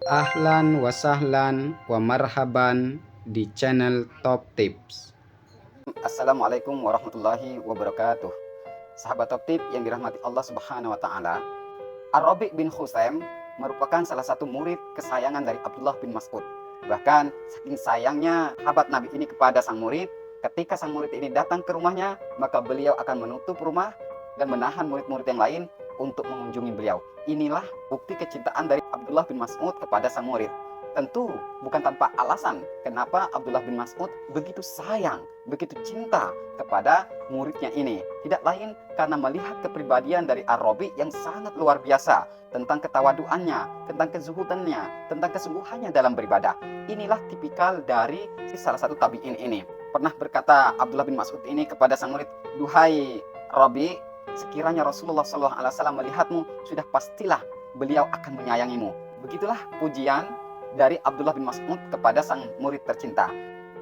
Ahlan wa sahlan wa marhaban di channel Top Tips. Assalamualaikum warahmatullahi wabarakatuh. Sahabat Top Tip yang dirahmati Allah Subhanahu wa taala, Ar-Rabi' bin Khusaim merupakan salah satu murid kesayangan dari Abdullah bin Mas'ud. Bahkan saking sayangnya sahabat Nabi ini kepada sang murid, ketika sang murid ini datang ke rumahnya, maka beliau akan menutup rumah dan menahan murid-murid yang lain untuk mengunjungi beliau. Inilah bukti kecintaan dari Abdullah bin Mas'ud kepada sang murid. Tentu bukan tanpa alasan kenapa Abdullah bin Mas'ud begitu sayang, begitu cinta kepada muridnya ini. Tidak lain karena melihat kepribadian dari Ar-Rabi' yang sangat luar biasa, tentang ketawaduannya, tentang kezuhudannya, tentang kesungguhannya dalam beribadah. Inilah tipikal dari salah satu tabi'in ini. Pernah berkata Abdullah bin Mas'ud ini kepada sang murid, "Duhai Rabi', sekiranya Rasulullah SAW melihatmu, sudah pastilah beliau akan menyayangimu." Begitulah pujian dari Abdullah bin Mas'ud kepada sang murid tercinta.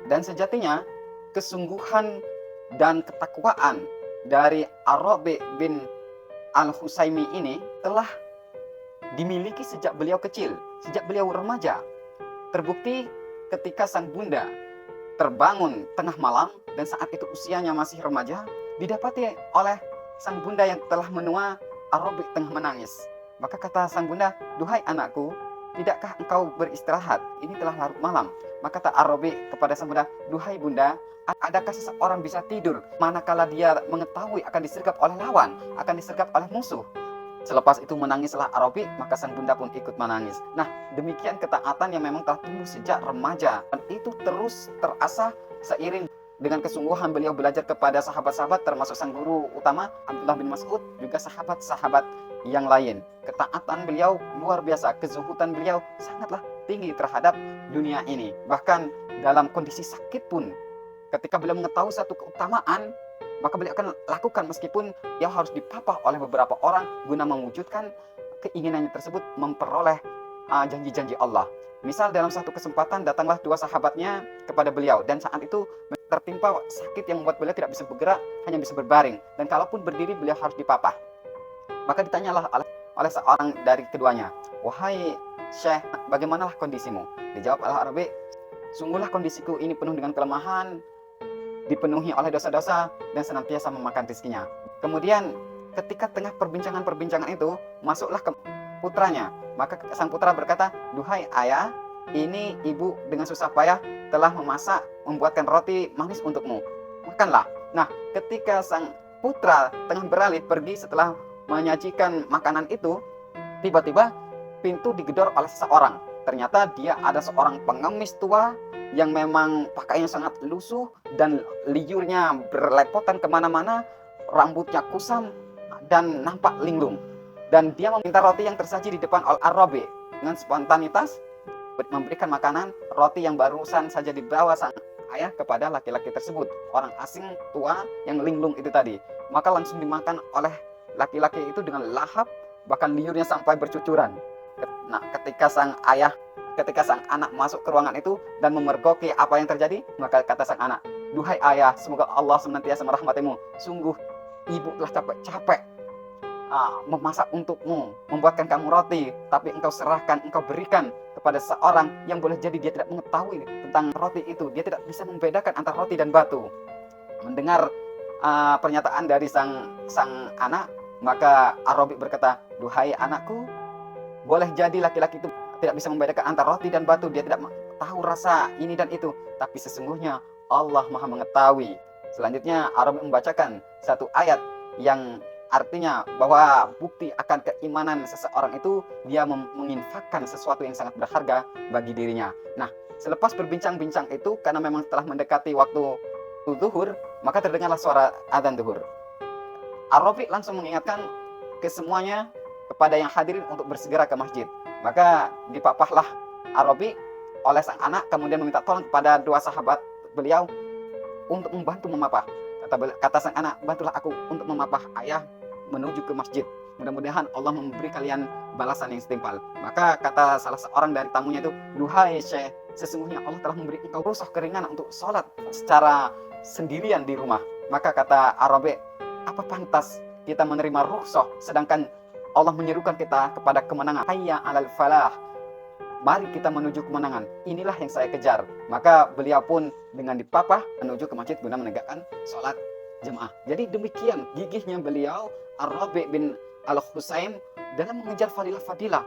Dan sejatinya kesungguhan dan ketakwaan dari Ar-Rabi' bin Al-Husaimi ini telah dimiliki sejak beliau kecil, sejak beliau remaja. Terbukti ketika sang bunda terbangun tengah malam dan saat itu usianya masih remaja, didapati oleh sang bunda yang telah menua, Ar-Rabi' tengah menangis. Maka kata sang bunda, "Duhai anakku, tidakkah engkau beristirahat? Ini telah larut malam." Maka kata Ar-Rabi' kepada sang bunda, "Duhai bunda, adakah seseorang bisa tidur manakala dia mengetahui akan disergap oleh lawan, akan disergap oleh musuh?" Selepas itu menangislah Ar-Rabi', maka sang bunda pun ikut menangis. Nah, demikian ketaatan yang memang telah tumbuh sejak remaja. Dan itu terus terasah seiring dengan kesungguhan beliau belajar kepada sahabat-sahabat, termasuk sang guru utama Abdullah bin Mas'ud, juga sahabat-sahabat yang lain. Ketaatan beliau luar biasa, kezuhudan beliau sangatlah tinggi terhadap dunia ini. Bahkan dalam kondisi sakit pun, ketika beliau mengetahui satu keutamaan, maka beliau akan lakukan meskipun dia harus dipapah oleh beberapa orang guna mewujudkan keinginannya tersebut, memperoleh janji-janji Allah. Misal dalam satu kesempatan datanglah dua sahabatnya kepada beliau, dan saat itu tertimpa sakit yang membuat beliau tidak bisa bergerak, hanya bisa berbaring, dan kalaupun berdiri beliau harus dipapah. Maka ditanyalah oleh seorang dari keduanya, "Wahai Syekh, bagaimanalah kondisimu?" Dijawab oleh Arabi, "Sungguhlah kondisiku ini penuh dengan kelemahan, dipenuhi oleh dosa-dosa, dan senantiasa memakan rizkinya." Kemudian ketika tengah perbincangan-perbincangan itu, masuklah ke putranya. Maka sang putra berkata, "Duhai ayah, ini ibu dengan susah payah telah memasak, membuatkan roti manis untukmu. Makanlah." Nah, ketika sang putra tengah beralih pergi setelah menyajikan makanan itu, tiba-tiba pintu digedor oleh seseorang. Ternyata dia ada seorang pengemis tua yang memang pakaiannya sangat lusuh dan liurnya berlepotan kemana-mana, rambutnya kusam dan nampak linglung. Dan dia meminta roti yang tersaji di depan Ar-Rabi'. Dengan spontanitas memberikan makanan roti yang barusan saja dibawa sang ayah kepada laki-laki tersebut, orang asing tua yang linglung itu tadi. Maka langsung dimakan oleh laki-laki itu dengan lahap, bahkan liurnya sampai bercucuran. Nah, ketika sang anak masuk ke ruangan itu dan memergoki apa yang terjadi, maka kata sang anak, "Duhai ayah, semoga Allah senantiasa merahmatimu. Sungguh ibu telah capek-capek memasak untukmu, membuatkan kamu roti, tapi engkau serahkan, engkau berikan kepada seorang yang boleh jadi dia tidak mengetahui tentang roti itu, dia tidak bisa membedakan antara roti dan batu." Mendengar pernyataan dari sang anak, maka Ar-Rabi' berkata, "Duhai anakku, boleh jadi laki-laki itu tidak bisa membedakan antara roti dan batu, dia tidak tahu rasa ini dan itu, tapi sesungguhnya Allah Maha mengetahui." Selanjutnya Ar-Rabi' membacakan satu ayat yang artinya bahwa bukti akan keimanan seseorang itu dia menginfakkan sesuatu yang sangat berharga bagi dirinya. Nah, selepas berbincang-bincang itu, karena memang telah mendekati waktu zuhur, maka terdengarlah suara adzan zuhur. Ar-Rabi' langsung mengingatkan ke semuanya, kepada yang hadirin untuk bersegera ke masjid. Maka dipapahlah Ar-Rabi' oleh sang anak, kemudian meminta tolong kepada dua sahabat beliau untuk membantu memapah. Kata sang anak, "Bantulah aku untuk memapah ayah menuju ke masjid. Mudah-mudahan Allah memberi kalian balasan yang setimpal." Maka kata salah seorang dari tamunya itu, "Duhai Syekh, sesungguhnya Allah telah memberi engkau rukhsah keringanan untuk sholat secara sendirian di rumah." Maka kata Ar-Rabi', "Apa pantas kita menerima rukhsah sedangkan Allah menyerukan kita kepada kemenangan? Hayya 'alal falah." mari kita menuju kemenangan. Inilah yang saya kejar. Maka beliau pun dengan dipapah menuju ke masjid guna menegakkan sholat jemaah. Jadi demikian gigihnya beliau Ar-Rabi bin Al-Husain dalam mengejar fadilah-fadilah.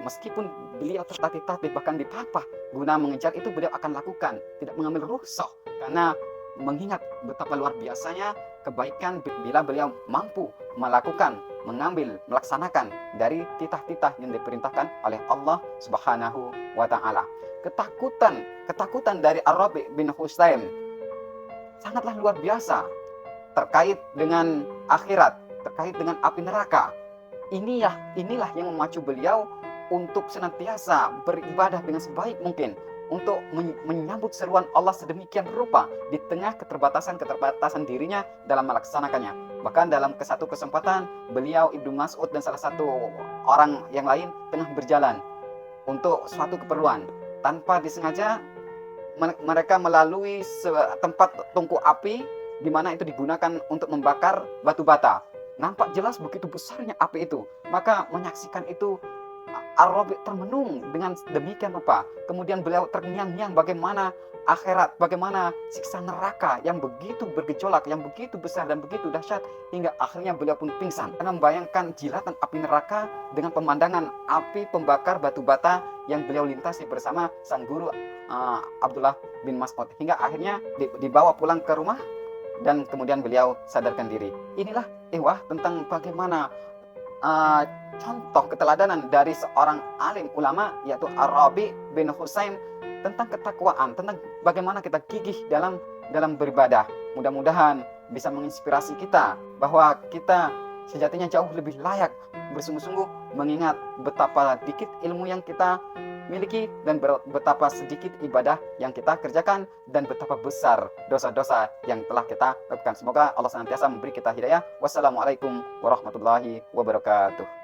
Meskipun beliau tertatih-tatih bahkan dipapah guna mengejar itu, beliau akan lakukan, tidak mengambil rukhsah, karena mengingat betapa luar biasanya kebaikan bila beliau mampu melakukan, mengambil, melaksanakan dari titah-titah yang diperintahkan oleh Allah Subhanahu wa taala. Ketakutan dari Ar-Rabi bin Husain sangatlah luar biasa terkait dengan akhirat, terkait dengan api neraka. Inilah yang memacu beliau untuk senantiasa beribadah dengan sebaik mungkin, untuk menyambut seruan Allah sedemikian rupa di tengah keterbatasan dirinya dalam melaksanakannya. Bahkan dalam satu kesempatan, beliau, Ibnu Mas'ud dan salah satu orang yang lain tengah berjalan untuk suatu keperluan. Tanpa disengaja mereka melalui tempat tungku api di mana itu digunakan untuk membakar batu bata. Nampak jelas begitu besarnya api itu. Maka menyaksikan itu, Ar-Rabi termenung dengan demikian rupa. Kemudian beliau terngiang-ngiang bagaimana akhirat, bagaimana siksa neraka yang begitu bergejolak, yang begitu besar dan begitu dahsyat, hingga akhirnya beliau pun pingsan karena membayangkan jilatan api neraka dengan pemandangan api pembakar batu bata yang beliau lintasi bersama sang guru Abdullah bin Mas'ud. Hingga akhirnya dibawa pulang ke rumah dan kemudian beliau sadarkan diri. Inilah tentang bagaimana contoh keteladanan dari seorang alim ulama, yaitu Ar-Rabi bin Husain, tentang ketakwaan, tentang bagaimana kita gigih dalam beribadah. Mudah-mudahan bisa menginspirasi kita bahwa kita sejatinya jauh lebih layak bersungguh-sungguh mengingat betapa dikit ilmu yang kita miliki dan betapa sedikit ibadah yang kita kerjakan dan betapa besar dosa-dosa yang telah kita lakukan. Semoga Allah senantiasa memberi kita hidayah. Wassalamualaikum warahmatullahi wabarakatuh.